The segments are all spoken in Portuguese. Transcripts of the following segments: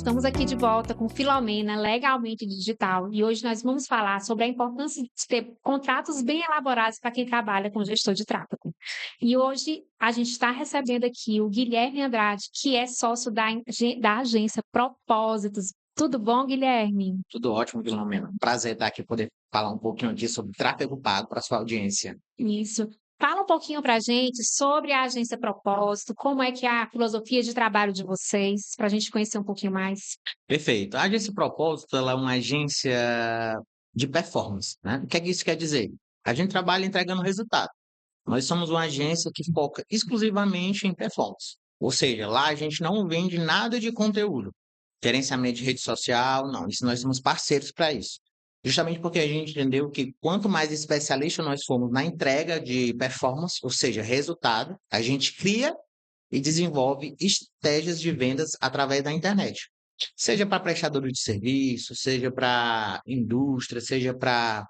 estamos aqui de volta com Filomena, Legalmente Digital, e hoje nós vamos falar sobre a importância de ter contratos bem elaborados para quem trabalha com gestor de tráfego. E hoje a gente está recebendo aqui o Guilherme Andrade, que é sócio da agência Propósitos. Tudo bom, Guilherme? Tudo ótimo, Filomena. Prazer estar aqui poder falar um pouquinho aqui sobre tráfego pago para sua audiência. Isso. Fala um pouquinho para a gente sobre a agência Propósito, como é que é a filosofia de trabalho de vocês, para a gente conhecer um pouquinho mais. Perfeito. A agência Propósito, ela é uma agência de performance, né? O que é que isso quer dizer? A gente trabalha entregando resultado. Nós somos uma agência que foca exclusivamente em performance. Ou seja, lá a gente não vende nada de conteúdo, gerenciamento de rede social, não. Isso nós somos parceiros para isso. Justamente porque a gente entendeu que quanto mais especialista nós formos na entrega de performance, ou seja, resultado, a gente cria e desenvolve estratégias de vendas através da internet. Seja para prestadores de serviço, seja para indústria, seja para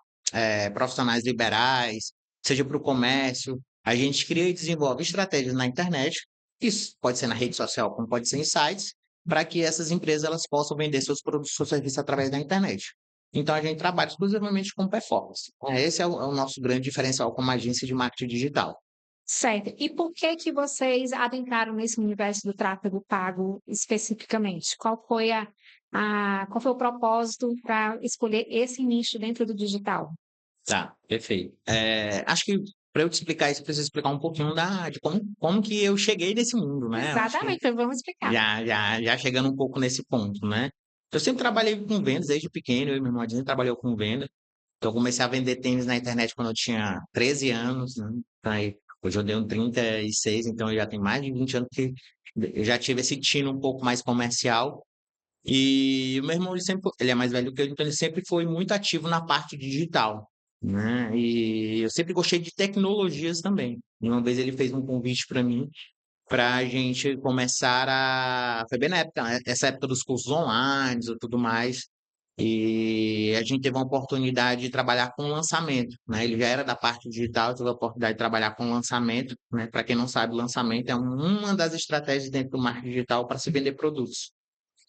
profissionais liberais, seja para o comércio. A gente cria e desenvolve estratégias na internet, isso pode ser na rede social, como pode ser em sites, para que essas empresas elas possam vender seus produtos ou serviços através da internet. Então, a gente trabalha exclusivamente com performance. Esse é o nosso grande diferencial como agência de marketing digital. Certo. E por que que vocês adentraram nesse universo do tráfego pago especificamente? Qual foi o propósito para escolher esse nicho dentro do digital? Tá, perfeito. Acho que para eu te explicar isso, eu preciso explicar um pouquinho de como que eu cheguei nesse mundo, né? Eu acho que Exatamente, então vamos explicar. já chegando um pouco nesse ponto, né? Eu sempre trabalhei com vendas desde pequeno, eu e meu irmão a gente trabalhou com venda. Então, eu comecei a vender tênis na internet quando eu tinha 13 anos, né? Então, aí, hoje eu tenho 36, então eu já tenho mais de 20 anos que eu já tive esse tino um pouco mais comercial. E o meu irmão, ele é mais velho que eu, então ele sempre foi muito ativo na parte digital, né? E eu sempre gostei de tecnologias também. E uma vez ele fez um convite para mim, para a gente começar a. Foi bem na época, né? Essa época dos cursos online e tudo mais. E a gente teve uma oportunidade de trabalhar com lançamento, né? Ele já era da parte digital, eu tive a oportunidade de trabalhar com lançamento, né? Para quem não sabe, lançamento é uma das estratégias dentro do marketing digital para se vender produtos.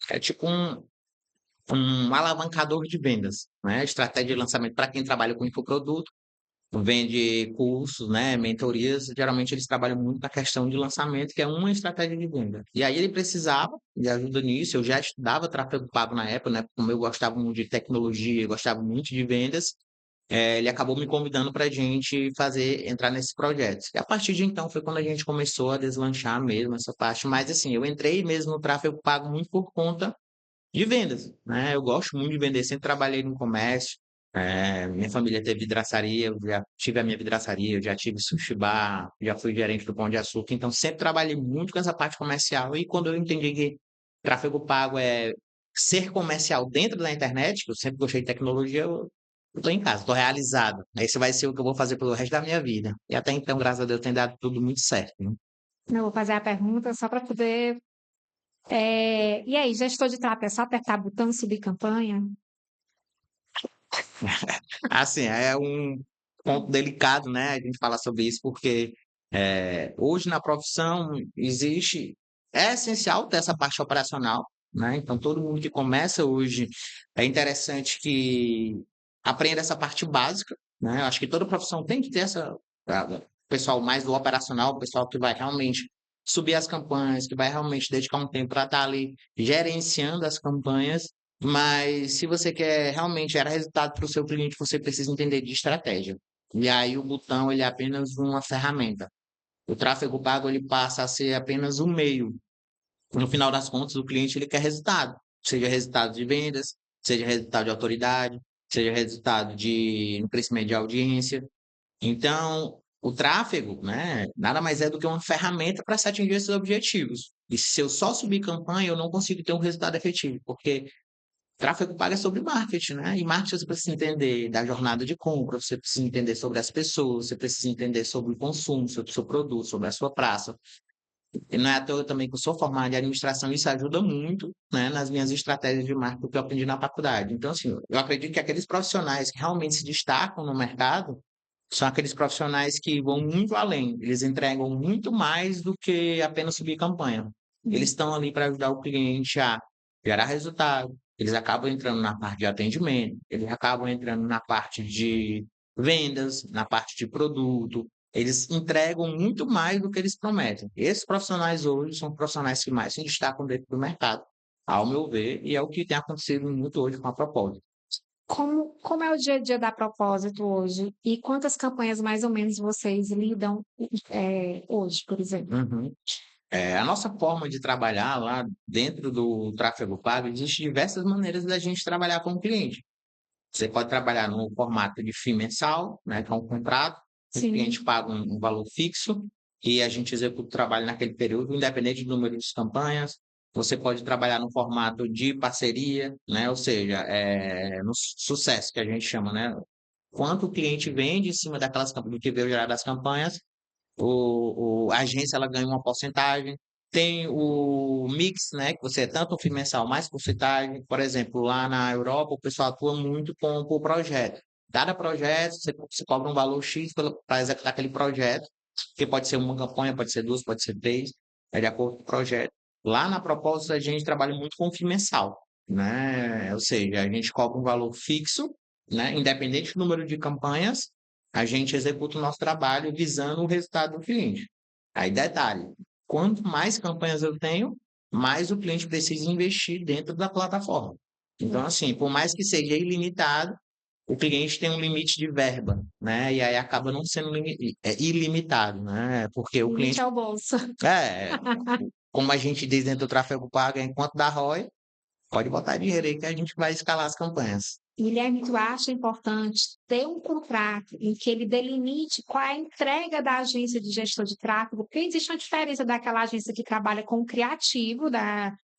É tipo um alavancador de vendas, né? Estratégia de lançamento para quem trabalha com infoproduto, vende cursos, né? Mentorias, geralmente eles trabalham muito na questão de lançamento, que é uma estratégia de venda. E aí ele precisava de ajuda nisso, eu já estudava tráfego pago na época, né? Como eu gostava muito de tecnologia, eu gostava muito de vendas, ele acabou me convidando para a gente entrar nesse projeto. E a partir de então foi quando a gente começou a deslanchar mesmo essa parte, mas assim, eu entrei mesmo no tráfego pago muito por conta de vendas, né? Eu gosto muito de vender, sempre trabalhei no comércio. Minha família teve vidraçaria, eu já tive a minha vidraçaria, eu já tive sushi bar, já fui gerente do Pão de Açúcar, então sempre trabalhei muito com essa parte comercial. E quando eu entendi que tráfego pago é ser comercial dentro da internet, que eu sempre gostei de tecnologia, eu estou em casa, estou realizado. Esse vai ser o que eu vou fazer pelo resto da minha vida. E até então, graças a Deus, tem dado tudo muito certo, né? Eu vou fazer a pergunta só para poder. E aí, gestor de tráfego, é só apertar botão e subir campanha? Assim, é um ponto delicado, né? A gente falar sobre isso, porque hoje na profissão é essencial ter essa parte operacional, né? Então, todo mundo que começa hoje é interessante que aprenda essa parte básica, né? Eu acho que toda profissão tem que ter pessoal mais do operacional, o pessoal que vai realmente subir as campanhas, que vai realmente dedicar um tempo para estar ali gerenciando as campanhas, mas se você quer realmente gerar resultado para o seu cliente, você precisa entender de estratégia. E aí o botão ele é apenas uma ferramenta. O tráfego pago ele passa a ser apenas um meio. No final das contas, o cliente ele quer resultado, seja resultado de vendas, seja resultado de autoridade, seja resultado de um crescimento de audiência. Então, o tráfego, né, nada mais é do que uma ferramenta para se atingir esses objetivos. E se eu só subir campanha, eu não consigo ter um resultado efetivo, porque tráfego pago é sobre marketing, né? E marketing você precisa entender da jornada de compra, você precisa entender sobre as pessoas, você precisa entender sobre o consumo, sobre o seu produto, sobre a sua praça. E não é à toa também que eu sou formado em administração, isso ajuda muito, né, nas minhas estratégias de marketing que eu aprendi na faculdade. Então, assim, eu acredito que aqueles profissionais que realmente se destacam no mercado são aqueles profissionais que vão muito além, eles entregam muito mais do que apenas subir campanha. Eles estão ali para ajudar o cliente a gerar resultado, eles acabam entrando na parte de atendimento, eles acabam entrando na parte de vendas, na parte de produto, eles entregam muito mais do que eles prometem. Esses profissionais hoje são profissionais que mais se destacam dentro do mercado, ao meu ver, e é o que tem acontecido muito hoje com a Propósito. Como é o dia a dia da Propósito hoje? E quantas campanhas mais ou menos vocês lidam, hoje, por exemplo? Uhum. A nossa forma de trabalhar lá dentro do tráfego pago, existe diversas maneiras da gente trabalhar com o cliente. Você pode trabalhar no formato de FII mensal, né, que é um contrato, o cliente Sim. paga um valor fixo e a gente executa o trabalho naquele período, independente do número de campanhas. Você pode trabalhar no formato de parceria, né, ou seja, no sucesso que a gente chama, né? Quanto o cliente vende em cima daquelas campanhas, do que veio gerar das campanhas, a agência ela ganha uma porcentagem. Tem o mix, né? Que você é tanto o FII mensal mais porcentagem. Por exemplo, lá na Europa, o pessoal atua muito por projeto. Cada projeto, você cobra um valor X para executar aquele projeto, que pode ser uma campanha, pode ser duas, pode ser três, é de acordo com o projeto. Lá na proposta, a gente trabalha muito com FII mensal, né? Ou seja, a gente cobra um valor fixo, né? Independente do número de campanhas, a gente executa o nosso trabalho visando o resultado do cliente. Aí, detalhe, quanto mais campanhas eu tenho, mais o cliente precisa investir dentro da plataforma. Então, assim, por mais que seja ilimitado, o cliente tem um limite de verba, né? E aí acaba não sendo ilimitado, né? Porque o Limite cliente, ao bolso. é, como a gente diz dentro do tráfego pago, enquanto dá ROI, pode botar dinheiro aí que a gente vai escalar as campanhas. Guilherme, tu acha importante ter um contrato em que ele delimite qual é a entrega da agência de gestor de tráfego? Porque existe uma diferença daquela agência que trabalha com o criativo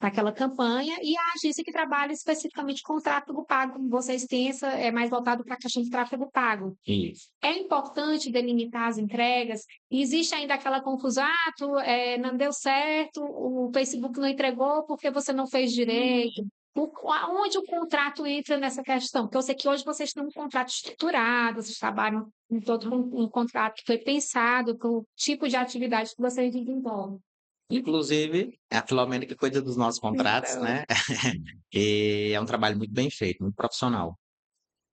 daquela campanha e a agência que trabalha especificamente com o tráfego pago. Como vocês têm essa, é mais voltado para a questão de tráfego pago. Isso. É importante delimitar as entregas. Existe ainda aquela confusão, não deu certo, o Facebook não entregou porque você não fez direito. Aonde o contrato entra nessa questão? Porque eu sei que hoje vocês têm um contrato estruturado, vocês trabalham em todo um contrato que foi pensado para o tipo de atividade que vocês desenvolvem. Inclusive, é a Filomena que cuida dos nossos contratos, Então, né? E é um trabalho muito bem feito, muito profissional.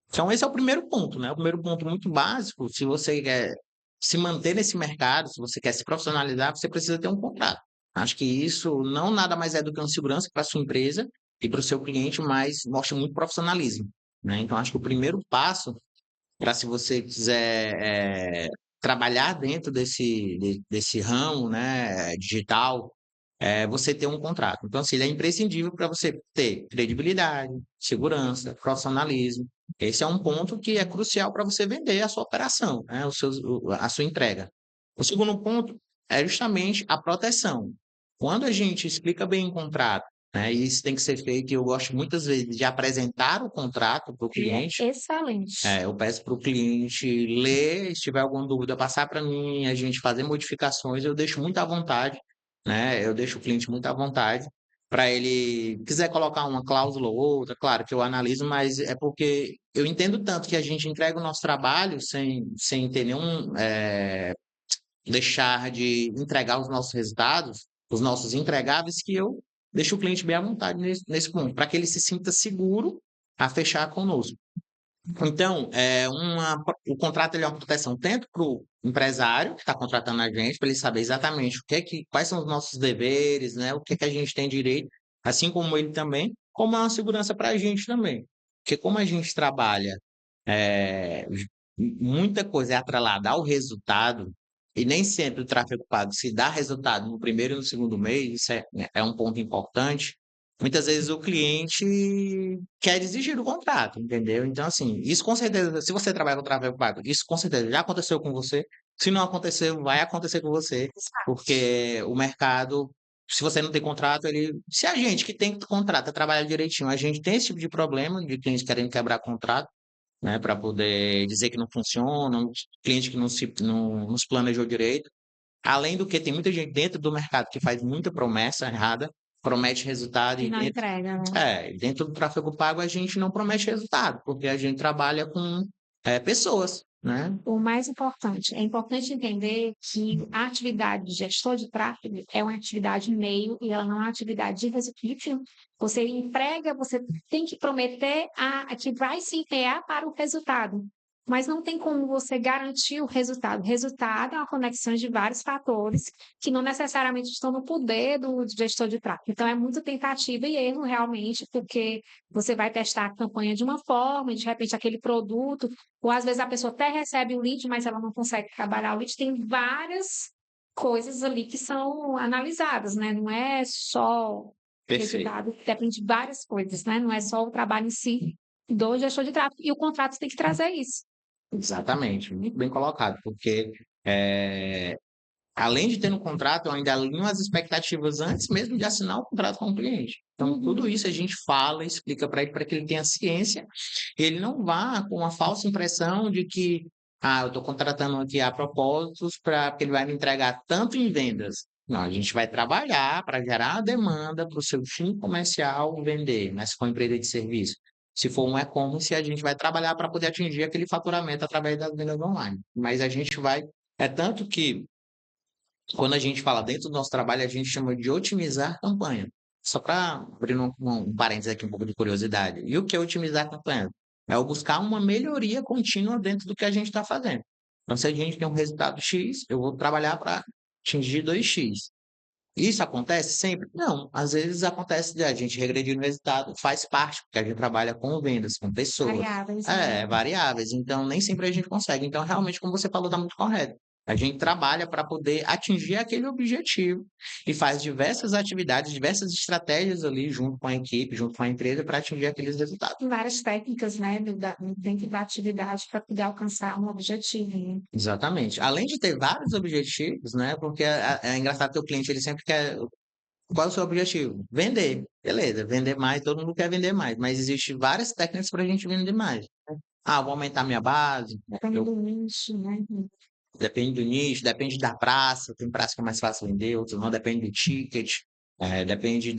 Então, esse é o primeiro ponto, né? O primeiro ponto muito básico, se você quer se manter nesse mercado, se você quer se profissionalizar, você precisa ter um contrato. Acho que isso não nada mais é do que uma segurança para a sua empresa e para o seu cliente, mas mostra muito profissionalismo, né? Então, acho que o primeiro passo para se você quiser trabalhar dentro desse ramo, né, digital, você ter um contrato. Então, assim, ele é imprescindível para você ter credibilidade, segurança, profissionalismo. Esse é um ponto que é crucial para você vender a sua operação, né, a sua entrega. O segundo ponto é justamente a proteção. Quando a gente explica bem o contrato, né, e isso tem que ser feito, e eu gosto muitas vezes de apresentar o contrato para o ele é cliente. excelente. Eu peço para o cliente ler, se tiver alguma dúvida, passar para mim, a gente fazer modificações, eu deixo muito à vontade, né? Eu deixo o cliente muito à vontade para ele quiser colocar uma cláusula ou outra, claro que eu analiso, mas é porque eu entendo tanto que a gente entrega o nosso trabalho sem ter nenhum deixar de entregar os nossos resultados, os nossos entregáveis, que eu deixo o cliente bem à vontade nesse ponto, para que ele se sinta seguro a fechar conosco. Então, o contrato ele é uma proteção tanto para o empresário que está contratando a gente, para ele saber exatamente quais são os nossos deveres, né? O que a gente tem direito, assim como ele também, como é uma segurança para a gente também. Porque como a gente trabalha, é, muita coisa é atrelada ao resultado, e nem sempre o tráfego pago se dá resultado no primeiro e no segundo mês, isso é um ponto importante. Muitas vezes o cliente quer desistir do contrato, entendeu? Então, assim, isso com certeza, se você trabalha com tráfego pago, isso com certeza já aconteceu com você. Se não aconteceu, vai acontecer com você, porque o mercado, se você não tem contrato, se a gente que tem contrato trabalha direitinho, a gente tem esse tipo de problema de clientes querendo quebrar contrato, né, para poder dizer que não funciona, um cliente que não nos planejou direito. Além do que, tem muita gente dentro do mercado que faz muita promessa errada, promete resultado E e não entrega, né? dentro do tráfego pago a gente não promete resultado, porque a gente trabalha com pessoas, né? O mais importante, é importante entender que a atividade de gestor de tráfego é uma atividade meio e ela não é uma atividade de resultado. Você emprega, você tem que prometer que vai se empenhar para o resultado, mas não tem como você garantir o resultado. O resultado é uma conexão de vários fatores que não necessariamente estão no poder do gestor de tráfego. Então, é muito tentativa e erro realmente, porque você vai testar a campanha de uma forma, e de repente aquele produto ou às vezes a pessoa até recebe o lead, mas ela não consegue trabalhar o lead. Tem várias coisas ali que são analisadas, né? Não é só Perfeito. resultado, depende de várias coisas, né? Não é só o trabalho em si do gestor de tráfego. E o contrato tem que trazer isso. Exatamente, muito bem colocado, porque é, além de ter um contrato, eu ainda alinho as expectativas antes mesmo de assinar o contrato com o cliente. Então, tudo isso a gente fala, explica para que ele tenha ciência, e ele não vá com uma falsa impressão de que, eu estou contratando aqui a propósitos para que ele vai me entregar tanto em vendas. Não, a gente vai trabalhar para gerar a demanda para o seu time comercial vender, né? Se for empresa de serviço. Se for um e-commerce, a gente vai trabalhar para poder atingir aquele faturamento através das vendas online. Mas a gente vai. É tanto que quando a gente fala dentro do nosso trabalho, a gente chama de otimizar campanha. Só para abrir um parênteses aqui, um pouco de curiosidade. E o que é otimizar campanha? É o buscar uma melhoria contínua dentro do que a gente está fazendo. Então, se a gente tem um resultado X, eu vou trabalhar para atingir 2x. Isso acontece sempre? Não. Às vezes acontece de a gente regredir no resultado, faz parte, porque a gente trabalha com vendas, com pessoas. Variáveis, né? É, variáveis. Então, nem sempre a gente consegue. Então, realmente, como você falou, está muito correto. A gente trabalha para poder atingir aquele objetivo e faz diversas atividades, diversas estratégias ali, junto com a equipe, junto com a empresa, para atingir aqueles resultados. Tem várias técnicas, né, dentro da atividade para poder alcançar um objetivo, né? Exatamente. Além de ter vários objetivos, né? Porque é engraçado que o cliente ele sempre quer. Qual é o seu objetivo? Vender. Beleza, vender mais, todo mundo quer vender mais, mas existem várias técnicas para a gente vender mais. Vou aumentar minha base, Depende eu, do nicho, né? depende do nicho, depende da praça, tem praça que é mais fácil vender, outras não, depende do ticket, depende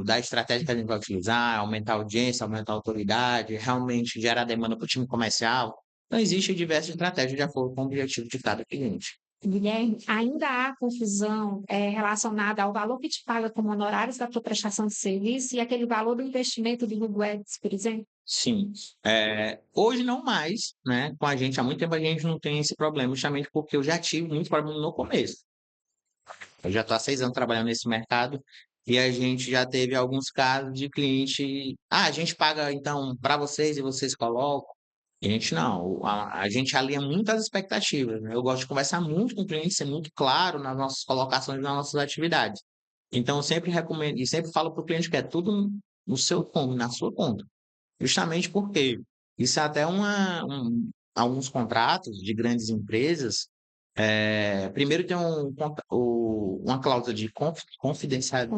da estratégia que a gente vai utilizar, aumentar a audiência, aumentar a autoridade, realmente gerar demanda para o time comercial. Então, existem diversas estratégias de acordo com o objetivo de cada cliente. Guilherme, ainda há confusão relacionada ao valor que te paga como honorários da tua prestação de serviço e aquele valor do investimento do Google Ads, por exemplo? Sim. Hoje não mais, né? Com a gente, há muito tempo a gente não tem esse problema, justamente porque eu já tive muito problema no começo. Eu já estou há 6 anos trabalhando nesse mercado e a gente já teve alguns casos de cliente. A gente paga então para vocês e vocês colocam. A gente não, a gente alinha muitas expectativas, né? Eu gosto de conversar muito com o cliente, ser muito claro nas nossas colocações, nas nossas atividades. Então, eu sempre recomendo e sempre falo para o cliente que é tudo no seu conta, na sua conta. Justamente porque isso é até alguns contratos de grandes empresas. Primeiro tem uma cláusula de Confidencialidade.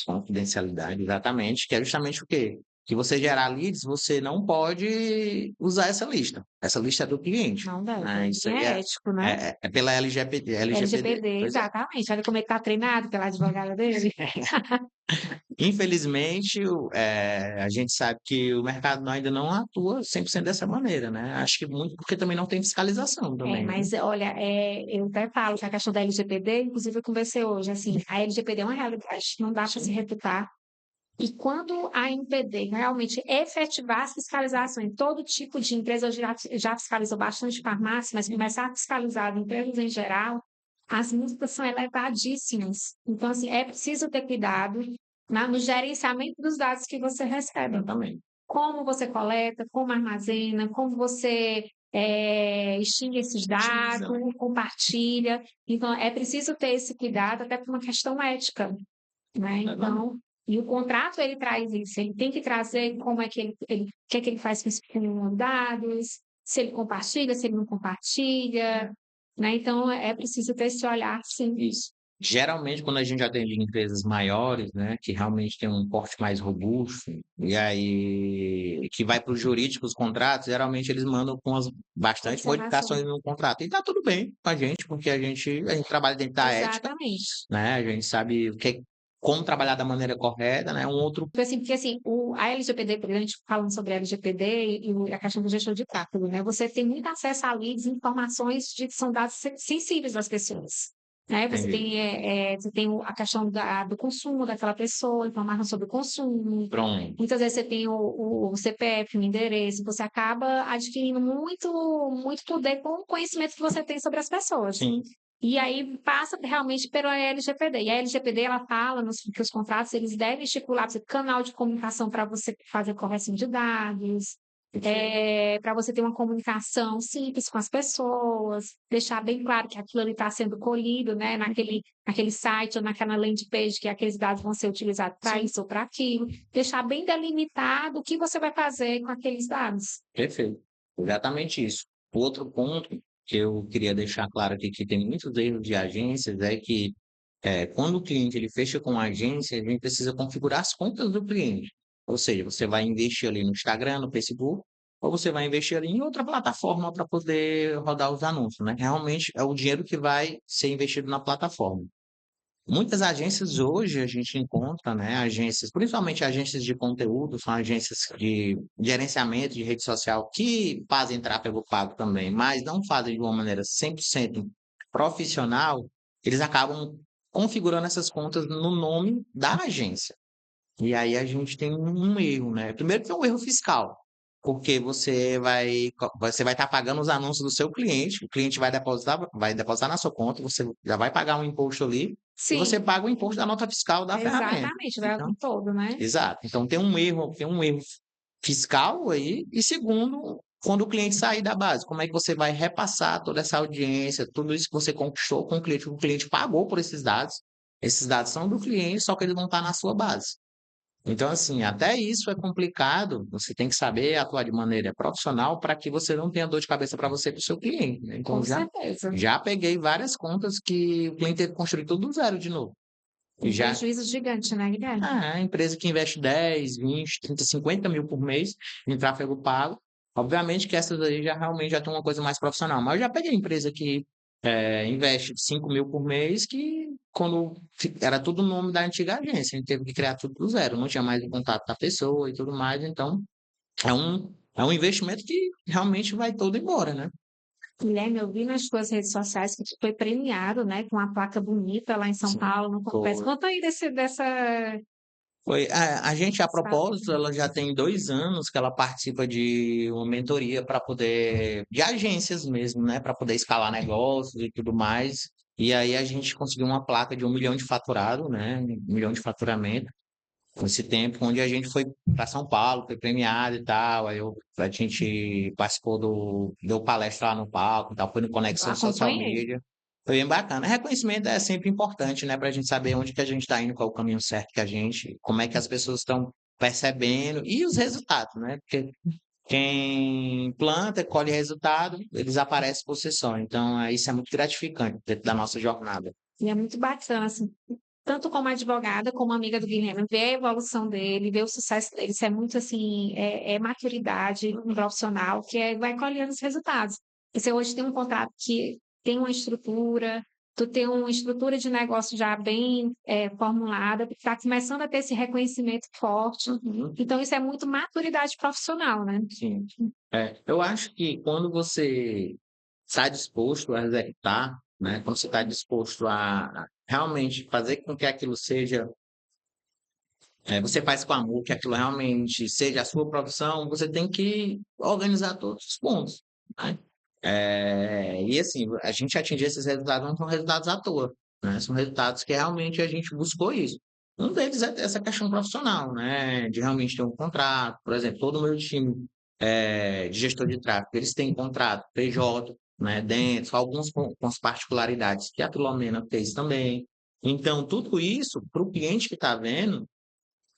confidencialidade, exatamente, que é justamente o quê? Que você gerar leads, você não pode usar essa lista. Essa lista é do cliente. Não deve, Né? Isso aí é ético, né? é pela LGPD. LGPD, Pois é. exatamente. Olha como ele está treinado pela advogada dele. Infelizmente, a gente sabe que o mercado ainda não atua 100% dessa maneira, né? Acho que muito porque também não tem fiscalização também, né? Mas olha, eu até falo que a questão da LGPD, inclusive eu conversei hoje, assim, a LGPD é uma realidade, não dá para se refutar. E quando a NPD realmente efetivar as fiscalizações em todo tipo de empresa, eu já fiscalizou bastante farmácia, mas começar a fiscalizar empresas em geral, as multas são elevadíssimas. Então, assim, é preciso ter cuidado no gerenciamento dos dados que você recebe. Exatamente. Como você coleta, como armazena, como você extingue esses dados, compartilha. Então, é preciso ter esse cuidado até por uma questão ética, né? Então, e o contrato ele traz isso, ele tem que trazer como é que o que é que ele faz com os dados, se ele compartilha, se ele não compartilha, né? Então, é preciso ter esse olhar, sim. Isso. Geralmente, quando a gente atende empresas maiores, né, que realmente tem um porte mais robusto, e aí que vai para os jurídicos os contratos, geralmente eles mandam com bastante modificações no contrato. E tá tudo bem com a gente, porque a gente trabalha dentro da ética, Exatamente. né? A gente sabe o que como trabalhar da maneira correta, né? Um outro Porque assim, a LGPD, por exemplo, a gente falando sobre a LGPD e a questão do gestor de tráfego, né? Você tem muito acesso a leads, informações que são dados sensíveis das pessoas. Né? entendi. Você tem a questão do consumo daquela pessoa, informação sobre o consumo. Pronto. Muitas vezes você tem o CPF, o endereço, você acaba adquirindo muito poder com o conhecimento que você tem sobre as pessoas. Sim, E aí passa realmente pela LGPD. E a LGPD, ela fala que os contratos, eles devem estipular canal de comunicação para você fazer correção de dados, para você ter uma comunicação simples com as pessoas, deixar bem claro que aquilo ali está sendo colhido, né, naquele site ou naquela landing page, que aqueles dados vão ser utilizados para sim, isso ou para aquilo. Deixar bem delimitado o que você vai fazer com aqueles dados. perfeito. Exatamente isso. O outro ponto que eu queria deixar claro aqui, que tem muitos erros de agências, é que quando o cliente ele fecha com a agência, a gente precisa configurar as contas do cliente. Ou seja, você vai investir ali no Instagram, no Facebook, ou você vai investir ali em outra plataforma para poder rodar os anúncios, né? Realmente é o dinheiro que vai ser investido na plataforma. Muitas agências hoje a gente encontra, né, agências, principalmente agências de conteúdo, são agências de gerenciamento de rede social que fazem tráfego pago também, mas não fazem de uma maneira 100% profissional, eles acabam configurando essas contas no nome da agência. E aí a gente tem um erro, né? Primeiro que é um erro fiscal, porque você vai estar pagando os anúncios do seu cliente, o cliente vai depositar na sua conta, você já vai pagar um imposto ali, e você Sim, paga o imposto da nota fiscal da ferramenta. exatamente, vai Então, o todo, né? exato. Então tem um erro fiscal aí, e segundo, quando o cliente sair da base, como é que você vai repassar toda essa audiência, tudo isso que você conquistou com o cliente pagou por esses dados são do cliente, só que ele não está na sua base. Então, assim, até isso é complicado. Você tem que saber atuar de maneira profissional para que você não tenha dor de cabeça para você e para o seu cliente, né? Então, Com já, certeza. já peguei várias contas que o cliente teve que construir tudo do zero de novo. E Um já, prejuízo gigante, né, Guilherme? a empresa que investe 10, 20, 30, 50 mil por mês em tráfego pago, obviamente que essas aí já realmente já tem uma coisa mais profissional. Mas eu já peguei empresa que investe 5 mil por mês, que quando era tudo o nome da antiga agência, a gente teve que criar tudo do zero, não tinha mais o contato da pessoa e tudo mais, então é um investimento que realmente vai todo embora, né? Guilherme, eu vi nas tuas redes sociais que tu foi premiado, né, com uma placa bonita lá em São Sim. Paulo, no Congresso. Foi. Conta aí dessa... A gente, a propósito, ela já tem 2 anos que ela participa de uma mentoria de agências mesmo, né, para poder escalar negócios e tudo mais. E aí a gente conseguiu uma placa de 1 milhão de faturado, né, 1 milhão de faturamento, nesse tempo, onde a gente foi para São Paulo, foi premiado e tal. A gente participou deu palestra lá no palco, e tal, foi no Conexão Social Acompanhei. Media. Foi bem bacana. Reconhecimento é sempre importante, né, para a gente saber onde que a gente está indo, qual é o caminho certo que a gente, como é que as pessoas estão percebendo e os resultados, né? Porque quem planta, colhe resultado, eles aparecem por si só. Então, isso é muito gratificante dentro da nossa jornada. E é muito bacana, assim, tanto como advogada, como amiga do Guilherme, ver a evolução dele, ver o sucesso dele. Isso é muito, assim, é maturidade profissional vai colhendo os resultados. Você hoje tem um contrato que tem uma estrutura, tu tem uma estrutura de negócio já bem formulada, está começando a ter esse reconhecimento forte. Uhum. Então, isso é muito maturidade profissional, né? Sim. Eu acho que quando você está disposto a executar, né? Quando você está disposto a realmente fazer com que aquilo seja, você faz com amor, que aquilo realmente seja a sua profissão, você tem que organizar todos os pontos, né? E assim, a gente atingir esses resultados não são resultados à toa, né? São resultados que realmente a gente buscou isso. Um deles é essa questão profissional, né? De realmente ter um contrato. Por exemplo, todo o meu time de gestor de tráfego, eles têm contrato PJ, né? Dentro, alguns com as particularidades que a Filomena fez também. Então, tudo isso, para o cliente que está vendo,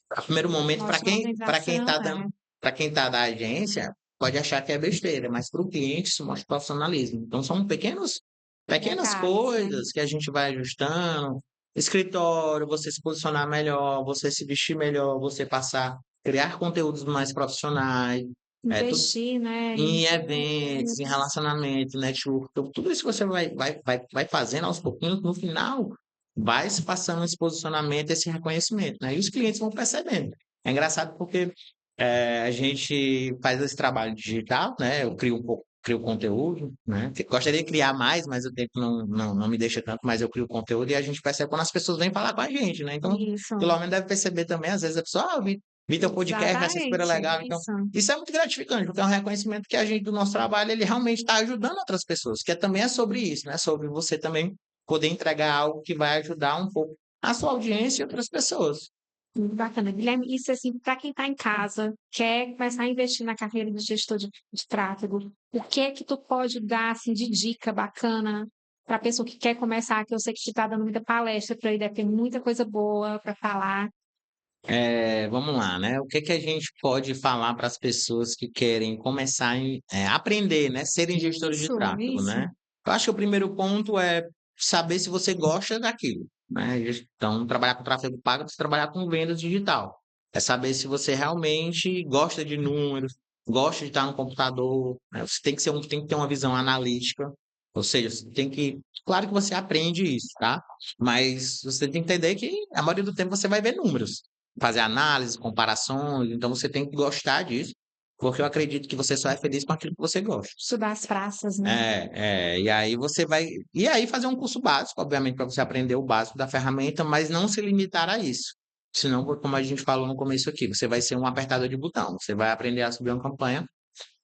a primeiro momento, para Ótima quem organização, está dando, para quem está da agência, pode achar que é besteira, mas para o cliente isso mostra profissionalismo. Então são pequenas detalhes, né? coisas que a gente vai ajustando. Escritório, você se posicionar melhor, você se vestir melhor, você passar, criar conteúdos mais profissionais, tudo Investir, né? em eventos, em relacionamento, network, então, tudo isso que você vai fazendo aos pouquinhos, no final vai se passando esse posicionamento, esse reconhecimento, né? E os clientes vão percebendo. É engraçado porque a gente faz esse trabalho digital, né? Eu crio um pouco, crio conteúdo, né? Gostaria de criar mais, mas o tempo não me deixa tanto, mas eu crio conteúdo e a gente percebe quando as pessoas vêm falar com a gente, né? Então, Isso, pelo menos deve perceber também, às vezes a pessoa, vi teu podcast, achei super exatamente, legal. Então, isso. isso é muito gratificante, porque é um reconhecimento que a gente, do nosso trabalho, ele realmente está ajudando outras pessoas, que também é sobre isso, né? Sobre você também poder entregar algo que vai ajudar um pouco a sua audiência e outras pessoas. Muito bacana. Guilherme, isso assim, para quem está em casa, quer começar a investir na carreira de gestor de tráfego, o que é que tu pode dar assim, de dica bacana para a pessoa que quer começar, que eu sei que tu está dando muita palestra para aí, deve ter muita coisa boa para falar. Vamos lá, né? O que que a gente pode falar para as pessoas que querem começar a aprender, né? Serem gestores de tráfego, Isso. né? Eu acho que o primeiro ponto é saber se você gosta daquilo, né? Então, trabalhar com tráfego pago é trabalhar com vendas digital. É saber se você realmente gosta de números, gosta de estar no computador, né? Você tem que ter uma visão analítica, ou seja, você tem que, claro que você aprende isso, tá? Mas você tem que entender que a maioria do tempo você vai ver números, fazer análise, comparações, então você tem que gostar disso, porque eu acredito que você só é feliz com aquilo que você gosta. Estudar as praças, né? E aí você vai. E aí fazer um curso básico, obviamente, para você aprender o básico da ferramenta, mas não se limitar a isso. Senão, como a gente falou no começo aqui, você vai ser um apertador de botão, você vai aprender a subir uma campanha,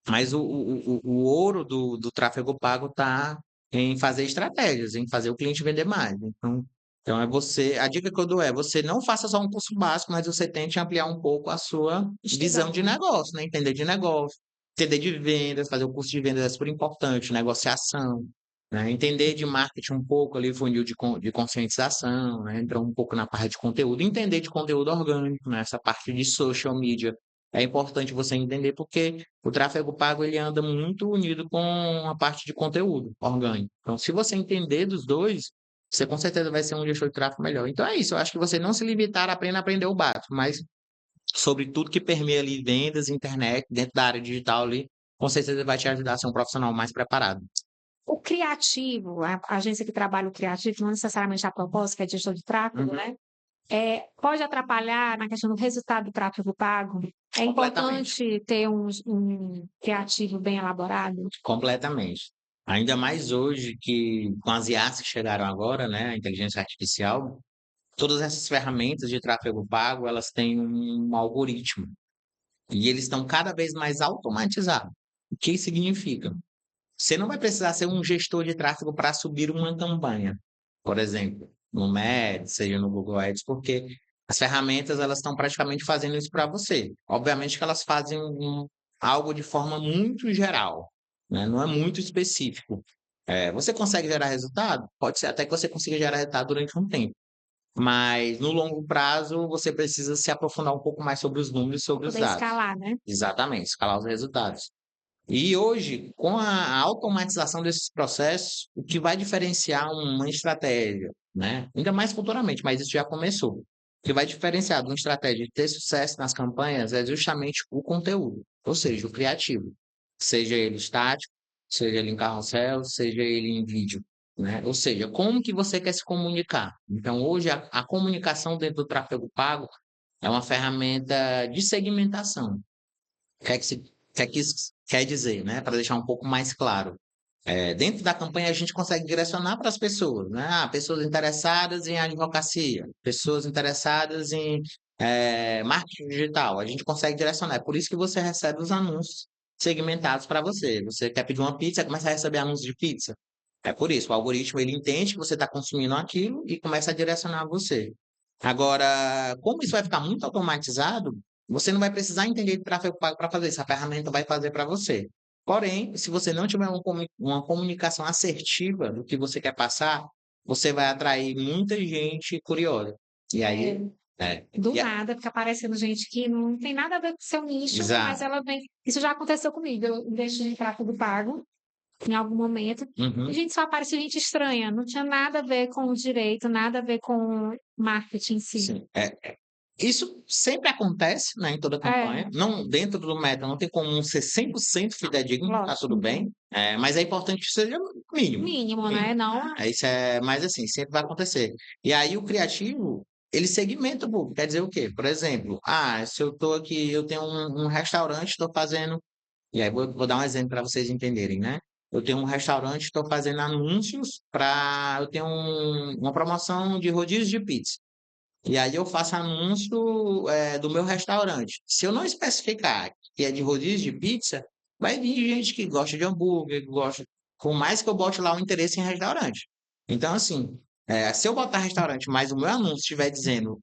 mas o ouro do tráfego pago está em fazer estratégias, em fazer o cliente vender mais. Então é você. A dica que eu dou é você não faça só um curso básico, mas você tente ampliar um pouco a sua visão Estudar. de negócio, né? Entender de negócio, entender de vendas, fazer o curso de vendas é super importante, negociação, né? Entender de marketing um pouco ali, funil de conscientização, né? Entrar um pouco na parte de conteúdo, entender de conteúdo orgânico, né? Essa parte de social media. É importante você entender porque o tráfego pago ele anda muito unido com a parte de conteúdo orgânico. Então, se você entender dos dois, você com certeza vai ser um gestor de tráfego melhor. Então é isso, eu acho que você não se limitar a apenas aprender o básico, mas sobre tudo que permeia ali vendas, internet, dentro da área digital ali, com certeza vai te ajudar a ser um profissional mais preparado. O criativo, a agência que trabalha o criativo, não necessariamente a propósito, que é gestor de tráfego, Uhum. né? Pode atrapalhar na questão do resultado do tráfego pago? É Completamente. importante ter um criativo bem elaborado? Completamente. Ainda mais hoje que com as IAs que chegaram agora, né, a inteligência artificial, todas essas ferramentas de tráfego pago, elas têm um algoritmo e eles estão cada vez mais automatizados. O que isso significa? Você não vai precisar ser um gestor de tráfego para subir uma campanha, por exemplo, no Ads, seja no Google Ads, porque as ferramentas elas estão praticamente fazendo isso para você. Obviamente que elas fazem algo de forma muito geral, né? Não é muito específico. Você consegue gerar resultado? Pode ser até que você consiga gerar resultado durante um tempo. Mas no longo prazo, você precisa se aprofundar um pouco mais sobre os números, Para sobre os poder dados. escalar, né? Exatamente, escalar os resultados. E hoje, com a automatização desses processos, o que vai diferenciar uma estratégia, né? Ainda mais futuramente, mas isso já começou. O que vai diferenciar de uma estratégia de ter sucesso nas campanhas é justamente o conteúdo, ou seja, o criativo. Seja ele estático, seja ele em carrossel, seja ele em vídeo, né? Ou seja, como que você quer se comunicar. Então, hoje, a comunicação dentro do tráfego pago é uma ferramenta de segmentação. O que é que isso quer dizer, né? Para deixar um pouco mais claro. Dentro da campanha, a gente consegue direcionar para as pessoas, né? Pessoas interessadas em advocacia, pessoas interessadas em marketing digital. A gente consegue direcionar. É por isso que você recebe os anúncios segmentados para você. Você quer pedir uma pizza, começa a receber anúncios de pizza. É por isso, o algoritmo ele entende que você está consumindo aquilo e começa a direcionar você. Agora, como isso vai ficar muito automatizado, você não vai precisar entender de tráfego pago para fazer isso, a ferramenta vai fazer para você. Porém, se você não tiver uma comunicação assertiva do que você quer passar, você vai atrair muita gente curiosa. E aí, É, é, do e a- nada fica aparecendo gente que não tem nada a ver com o seu nicho, mas exato. ela vem. Isso já aconteceu comigo. Eu investi em tráfego pago em algum momento. E, Uhum. gente, só apareceu gente estranha. Não tinha nada a ver com o direito, nada a ver com marketing em si. Sim. Isso sempre acontece, né, em toda É, campanha. Não, dentro do método não tem como um ser 100% fidedigno, tá tudo lógico. bem. Mas é importante que seja mínimo. Mínimo, né? Mínimo. Não. Isso é, mas assim, sempre vai acontecer. E aí o criativo, ele segmenta o público. Quer dizer o quê? Por exemplo, se eu tô aqui, eu tenho um restaurante, estou fazendo. E aí vou dar um exemplo para vocês entenderem, né? Eu tenho um restaurante, estou fazendo anúncios para. Eu tenho uma promoção de rodízio de pizza. E aí eu faço anúncio do meu restaurante. Se eu não especificar que é de rodízio de pizza, vai vir gente que gosta de hambúrguer, que gosta, por mais que eu bote lá o interesse em restaurante. Então, assim, se eu botar restaurante, mas o meu anúncio estiver dizendo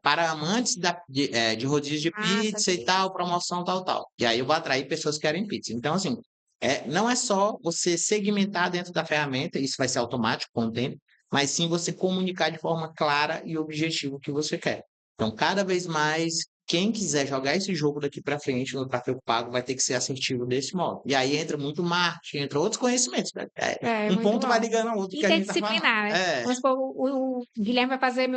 para amantes de rodízio de Ah, pizza e saquei. tal, promoção tal, tal. E aí eu vou atrair pessoas que querem pizza. Então, assim, não é só você segmentar dentro da ferramenta, isso vai ser automático com o tempo, mas sim você comunicar de forma clara e objetiva o que você quer. Então, cada vez mais, quem quiser jogar esse jogo daqui para frente no tráfego pago vai ter que ser assertivo desse modo. E aí entra muito marketing, entra outros conhecimentos, né? É, Um muito ponto vai bom. ligando ao outro que a gente está falando. Interdisciplinar, né? Vamos supor, o Guilherme vai fazer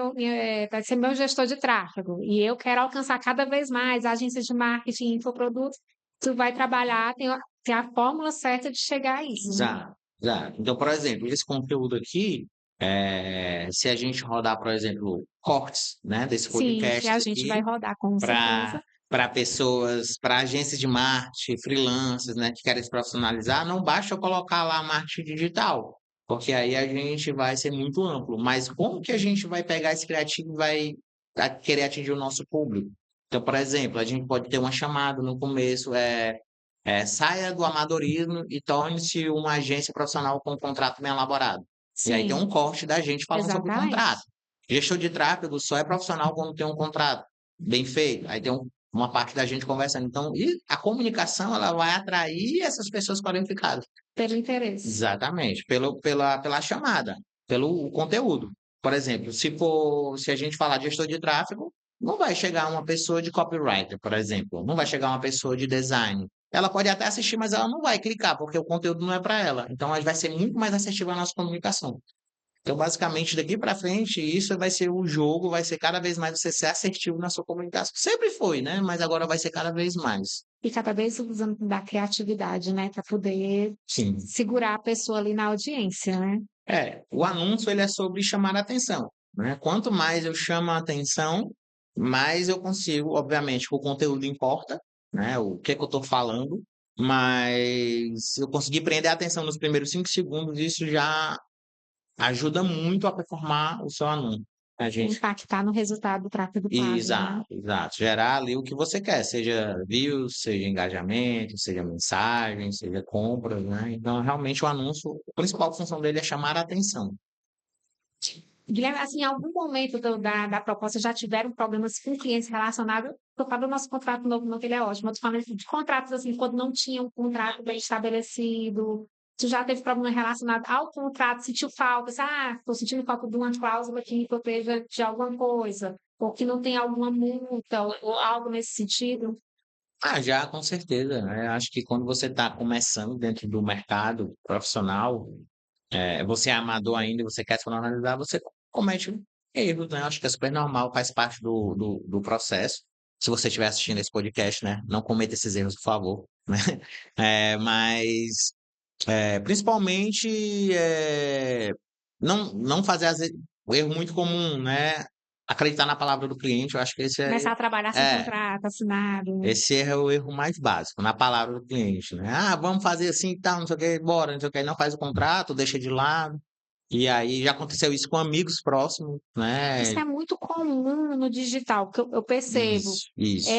vai ser meu gestor de tráfego e eu quero alcançar cada vez mais agências de marketing, infoprodutos. Tu vai trabalhar, tem a fórmula certa de chegar a isso, né? Exato, exato. Então, por exemplo, esse conteúdo aqui, se a gente rodar, por exemplo, cortes, né, desse Sim, que podcast a gente vai aqui, rodar com para certeza. pessoas, para agências de marketing, freelancers, né, que querem se profissionalizar, não basta eu colocar lá marketing digital, porque aí a gente vai ser muito amplo. Mas como que a gente vai pegar esse criativo e vai querer atingir o nosso público? Então, por exemplo, a gente pode ter uma chamada no começo, saia do amadorismo e torne-se uma agência profissional com um contrato bem elaborado. E aí tem um Sim, corte da gente falando sobre o contrato. exatamente. Gestor de tráfego só é profissional quando tem um contrato bem feito. Aí tem uma parte da gente conversando. Então, e a comunicação ela vai atrair essas pessoas qualificadas. Pelo interesse. Exatamente, pela chamada, pelo conteúdo. Por exemplo, se a gente falar de gestor de tráfego, não vai chegar uma pessoa de copywriter, por exemplo, não vai chegar uma pessoa de design. Ela pode até assistir, mas ela não vai clicar, porque o conteúdo não é para ela. Então, ela vai ser muito mais assertiva a nossa comunicação. Então, basicamente, daqui para frente, isso vai ser o jogo, vai ser cada vez mais você ser assertivo na sua comunicação. Sempre foi, né? Mas agora vai ser cada vez mais. E cada vez usando da criatividade, né, para poder Sim. segurar a pessoa ali na audiência, né? O anúncio ele é sobre chamar a atenção, né? Quanto mais eu chamo a atenção, mais eu consigo, obviamente, que o conteúdo importa, né? O que é que eu estou falando, mas se eu conseguir prender a atenção nos primeiros 5 segundos, isso já ajuda muito a performar o seu anúncio. A gente Impactar no resultado do tráfego pago, né? Exato, exato. Gerar ali o que você quer, seja views, seja engajamento, seja mensagem, seja compras, né? Então, realmente, o anúncio, a principal função dele é chamar a atenção. Guilherme, assim, em algum momento da proposta já tiveram problemas com clientes relacionados, por causa do nosso contrato novo, não, que ele é ótimo. Eu tô falando de contratos, assim, quando não tinha um contrato bem estabelecido, tu já teve problema relacionado ao contrato, sentiu falta, estou sentindo falta de uma cláusula que proteja de alguma coisa, ou que não tem alguma multa, ou algo nesse sentido. Já, com certeza, né? Acho que quando você está começando dentro do mercado profissional, você é amador ainda e você quer se profissionalizar, você comete erros, né? Acho que é super normal, faz parte do processo. Se você estiver assistindo esse podcast, né? Não cometa esses erros, por favor, né? Mas principalmente, não fazer o erro muito comum, né? Acreditar na palavra do cliente, eu acho que Começar a trabalhar sem é, contrato assinado, né? esse erro é o erro mais básico, na palavra do cliente, né? Vamos fazer assim e tal, não sei o que, bora, não sei o que, não faz o contrato, deixa de lado. E aí já aconteceu isso com amigos próximos, Isso né? é muito comum no digital, que eu percebo. Isso, isso.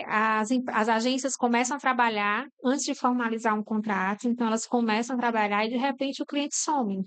As agências começam a trabalhar antes de formalizar um contrato, então elas começam a trabalhar e de repente o cliente some.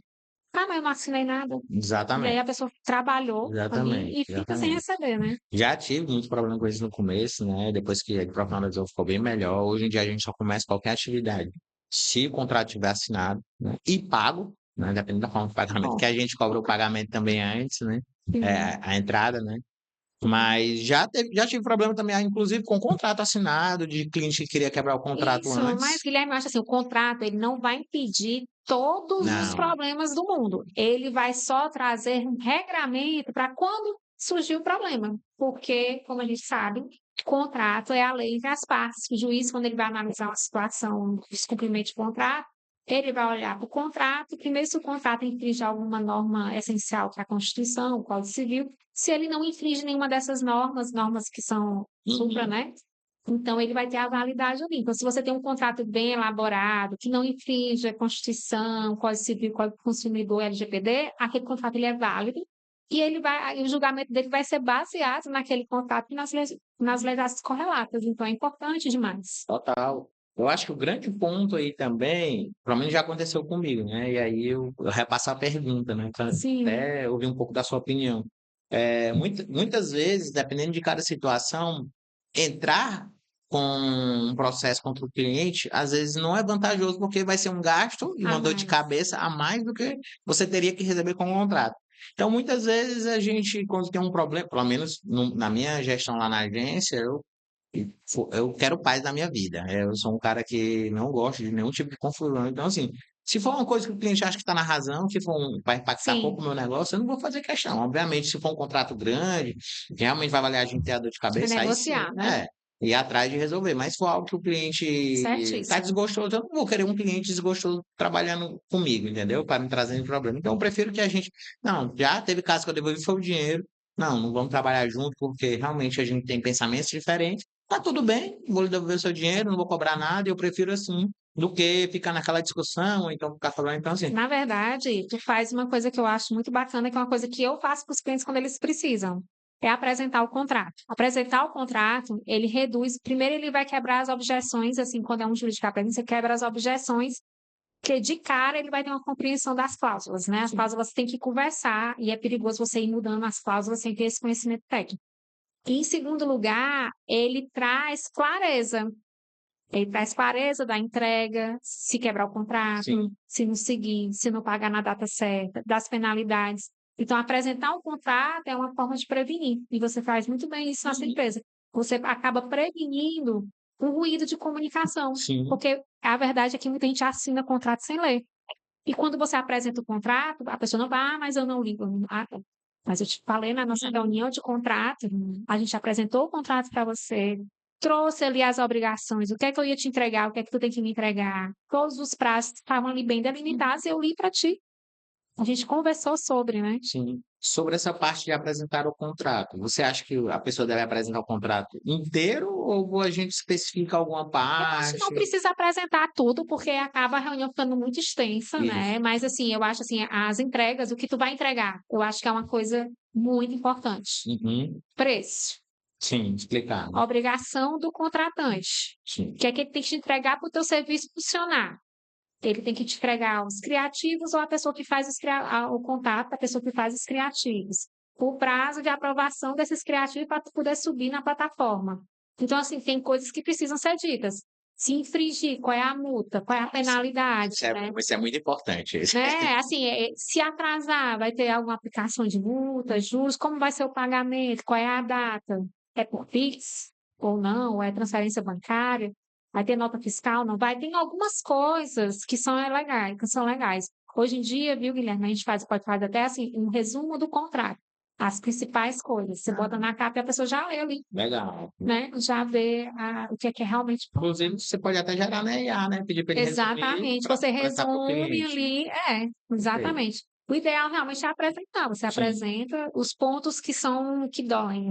Mas eu não assinei nada. E aí Exatamente, a pessoa trabalhou exatamente, ali e fica sem exatamente. receber, né? Já tive muito problema com isso no começo, né? Depois que a profissionalizou, ficou bem melhor. Hoje em dia a gente só começa qualquer atividade. Se o contrato tiver assinado, né? E pago, né? Dependendo da forma de pagamento, Bom, que a gente cobra o pagamento também antes, né? sim, A entrada, né? sim. Mas já tive problema também, inclusive com contrato assinado, de cliente que queria quebrar o contrato Isso, mas antes. Guilherme, eu acho assim, o contrato ele não vai impedir todos os Não, problemas do mundo. Ele vai só trazer um regramento para quando surgiu o problema, porque, como a gente sabe, contrato é a lei entre as partes. O juiz, quando ele vai analisar uma situação de descumprimento de contrato, ele vai olhar para o contrato, primeiro se o contrato infringe alguma norma essencial para a Constituição, o Código Civil, se ele não infringe nenhuma dessas normas que são supra, né? Então, ele vai ter a validade ali. Então, se você tem um contrato bem elaborado, que não infringe a Constituição, Código Civil, Código do Consumidor, LGPD, aquele contrato ele é válido e o julgamento dele vai ser baseado naquele contrato e nas leis correlatas. Então, é importante demais. Total. Eu acho que o grande ponto aí também, pelo menos já aconteceu comigo, né? E aí eu repasso a pergunta, né? Para Sim, até ouvir um pouco da sua opinião. Muitas vezes, dependendo de cada situação, entrar com um processo contra o cliente, às vezes não é vantajoso, porque vai ser um gasto e a uma dor de mais. cabeça a mais do que você teria que receber com o contrato. Então, muitas vezes a gente, quando tem um problema, pelo menos na minha gestão lá na agência, eu quero paz na minha vida. Eu sou um cara que não gosto de nenhum tipo de confusão. Então, assim, se for uma coisa que o cliente acha que está na razão, que vai impactar pouco o Sim, meu negócio, eu não vou fazer questão. Obviamente, se for um contrato grande, que realmente vai valer a gente ter a dor de é cabeça, aí sim, negociar, né? né? Ir atrás de resolver. Mas se for algo que o cliente está Certíssimo. desgostoso, eu não vou querer um cliente desgostoso trabalhando comigo, entendeu? Para me trazendo problema. Então, eu prefiro que a gente. Não, já teve caso que eu devolvi foi o dinheiro. Não vamos trabalhar junto, porque realmente a gente tem pensamentos diferentes. Tá tudo bem, vou lhe devolver o seu dinheiro, não vou cobrar nada, eu prefiro assim, do que ficar naquela discussão, ou então ficar falando, então assim, Na verdade, tu faz uma coisa que eu acho muito bacana, que é uma coisa que eu faço para os clientes quando eles precisam. É apresentar o contrato. Apresentar o contrato, ele reduz. Primeiro, ele vai quebrar as objeções, assim, quando é um jurídico que apresenta, você quebra as objeções, que de cara ele vai ter uma compreensão das cláusulas, né? As cláusulas têm que conversar e é perigoso você ir mudando as cláusulas sem ter esse conhecimento técnico. E, em segundo lugar, ele traz clareza. Ele traz clareza da entrega, se quebrar o contrato, sim, se não seguir, se não pagar na data certa, das penalidades. Então, apresentar um contrato é uma forma de prevenir, e você faz muito bem isso na sua empresa. Você acaba prevenindo o ruído de comunicação, sim, porque a verdade é que muita gente assina contrato sem ler. E quando você apresenta o contrato, a pessoa não vai, mas eu não ligo. Ah, tá. Mas eu te falei na nossa reunião de contrato, a gente apresentou o contrato para você, trouxe ali as obrigações, o que é que eu ia te entregar, o que é que tu tem que me entregar. Todos os prazos estavam ali bem delimitados e eu li para ti. A gente conversou sobre, né? sim. Sobre essa parte de apresentar o contrato, você acha que a pessoa deve apresentar o contrato inteiro ou a gente especifica alguma Eu acho que não parte? precisa apresentar tudo, porque acaba a reunião ficando muito extensa, Isso. né? Mas assim, eu acho assim, as entregas, o que tu vai entregar, eu acho que é uma coisa muito importante. Uhum. Preço. Sim, explicar, né? Obrigação do contratante. O Sim. que é que ele tem que te entregar para o teu serviço funcionar? Ele tem que te entregar os criativos ou a pessoa que faz o contato, a pessoa que faz os criativos. O prazo de aprovação desses criativos para tu poder subir na plataforma. Então, assim, tem coisas que precisam ser ditas. Se infringir, qual é a multa, qual é a penalidade, né? Isso é muito importante. Né? Assim, se atrasar, vai ter alguma aplicação de multa, juros, como vai ser o pagamento, qual é a data? É por Pix ou não? Ou é transferência bancária? Vai ter nota fiscal? Não vai? Tem algumas coisas que são legais, que são legais. Hoje em dia, viu, Guilherme, a gente pode fazer até assim, um resumo do contrato. As principais coisas. Você bota na capa e a pessoa já lê ali, Legal. né? Já vê o que é realmente Inclusive, você pode até gerar na IA, né? Pedir para ele resumir exatamente. para Você apresentar para o resume cliente. ali, Perfeito. exatamente. O ideal realmente é apresentar. Você Sim, apresenta os pontos que doem,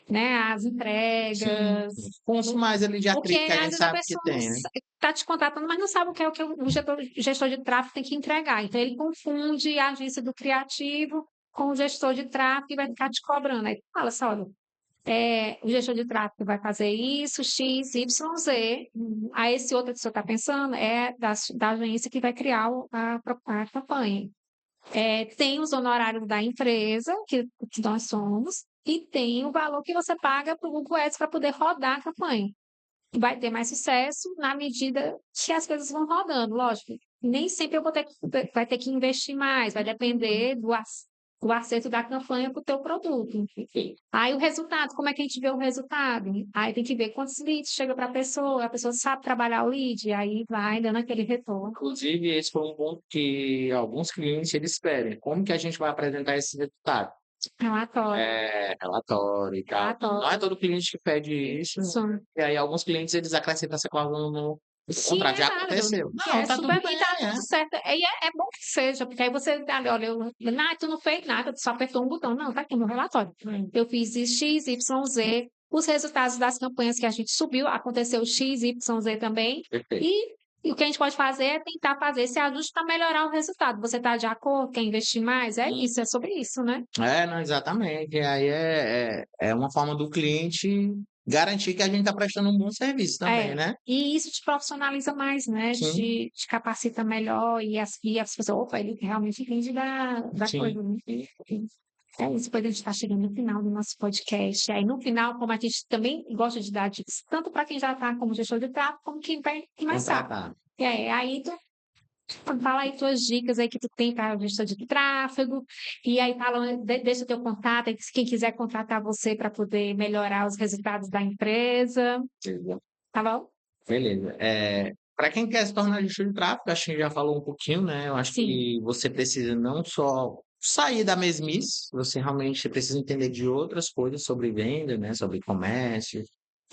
né? As sim. entregas. Pontos mais ali de Porque atrito que a às gente vezes a sabe que pessoa não tem, né? está te contratando, mas não sabe o que é que o gestor de tráfego tem que entregar. Então ele confunde a agência do criativo com o gestor de tráfego e vai ficar te cobrando. Aí fala assim, olha, o gestor de tráfego vai fazer isso, X, Y, Z. Aí esse outro que você está pensando é da agência que vai criar a campanha. Tem os honorários da empresa, que nós somos, e tem o valor que você paga para o Google Ads para poder rodar a campanha. Vai ter mais sucesso na medida que as coisas vão rodando, lógico. Nem sempre eu vai ter que investir mais, vai depender do acerto da campanha para o teu produto. Aí o resultado, como é que a gente vê o resultado? Aí tem que ver quantos leads chega para a pessoa sabe trabalhar o lead, aí vai dando aquele retorno. Inclusive, esse foi um ponto que alguns clientes eles pedem. Como que a gente vai apresentar esse resultado? Relatório, relatório e tal. Não é relatório. todo cliente que pede isso, Isso. e aí alguns clientes eles acrescentam essa cláusula no Que contrato. é Já válido, aconteceu. que Não, é tá tudo super bem, e tá tudo certo. É bom que seja, porque aí você, olha, tu não fez nada, tu só apertou um botão. Não, tá aqui no relatório. Eu fiz X, Y, Z, os resultados das campanhas que a gente subiu, aconteceu X, Y, Z também, perfeito. e o que a gente pode fazer é tentar fazer esse ajuste para melhorar o resultado. Você está de acordo, quer investir mais? É isso, é sobre isso, né? Não, exatamente. E aí é uma forma do cliente garantir que a gente está prestando um bom serviço também, É, né? e isso te profissionaliza mais, né? Sim, Te capacita melhor e as pessoas, opa, ele realmente entende da sim. coisa, né? É isso, depois a gente está chegando no final do nosso podcast. Aí no final, como a gente também gosta de dar dicas, tanto para quem já está como gestor de tráfego, como quem vai começar. Contratar. Aí tu fala aí tuas dicas aí que tu tem para gestor de tráfego, e aí fala, deixa teu contato, aí, se quem quiser contratar você para poder melhorar os resultados da empresa, tá bom? Beleza. Para quem quer se tornar gestor de tráfego, acho que a gente já falou um pouquinho, né? Eu acho Sim. que você precisa não só sair da mesmice, você realmente precisa entender de outras coisas sobre venda, né? Sobre comércio,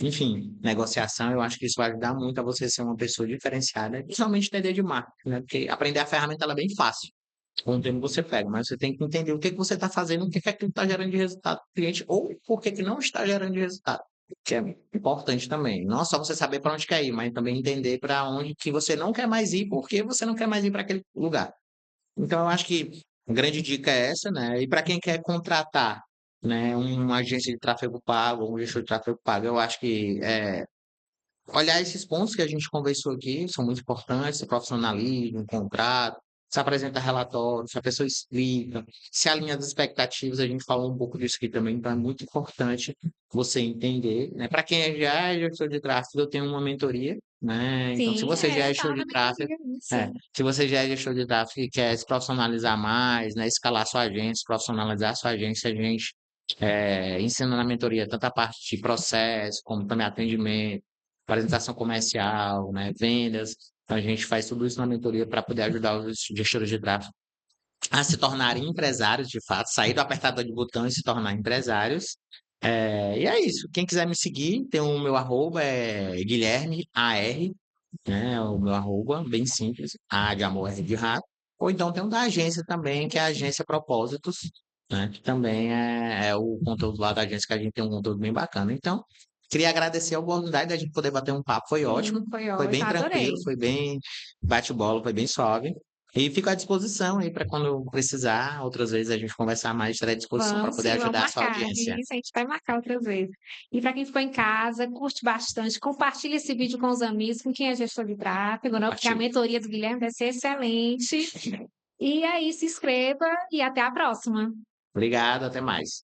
enfim, negociação. Eu acho que isso vai ajudar muito a você ser uma pessoa diferenciada, e principalmente entender de marketing, né? Porque aprender a ferramenta ela é bem fácil. Com o tempo você pega, mas você tem que entender o que que você está fazendo, o que que aquilo está gerando de resultado para o cliente, ou por que que não está gerando de resultado, que é importante também. Não só você saber para onde quer ir, mas também entender para onde que você não quer mais ir, por que você não quer mais ir para aquele lugar. Então, eu acho que a grande dica é essa, né? E para quem quer contratar, né, uma agência de tráfego pago, um gestor de tráfego pago, eu acho que olhar esses pontos que a gente conversou aqui são muito importantes, profissionalismo, contrato, se apresenta relatório, se a pessoa explica, se alinha as expectativas, a gente falou um pouco disso aqui também, então é muito importante você entender, né? Para quem já é gestor de tráfego, eu tenho uma mentoria, né? Então, se Sim, você já é gestor fala de da tráfego, mentoria, isso. se você já é gestor de tráfego e quer se profissionalizar mais, né? Escalar sua agência, profissionalizar sua agência, a gente ensina na mentoria tanto a parte de processo, como também atendimento, apresentação comercial, né, vendas. Então, a gente faz tudo isso na mentoria para poder ajudar os gestores de tráfego a se tornarem empresários, de fato, sair do apertador de botão e se tornar empresários. E é isso. Quem quiser me seguir, tem o meu arroba, Guilherme AR, né? O meu arroba, bem simples, A de amor, R de rato. Ou então tem um da agência também, que é a Agência Propósitos, né? Que também é o conteúdo lá da agência, que a gente tem um conteúdo bem bacana. Então, queria agradecer a oportunidade da gente poder bater um papo, foi ótimo, Sim, foi foi ótimo, bem tranquilo, adorei. foi bem bate-bola, foi bem suave. E fico à disposição aí para quando precisar, outras vezes a gente conversar mais, estarei à disposição para Vamos poder sim, vamos ajudar a sua marcar. audiência. Isso, a gente vai marcar outra vez. E para quem ficou em casa, curte bastante, compartilha esse vídeo com os amigos, com quem é gestor de tráfego, não? Porque a Partiu. mentoria do Guilherme vai ser excelente. E aí, se inscreva e até a próxima. Obrigado, até mais.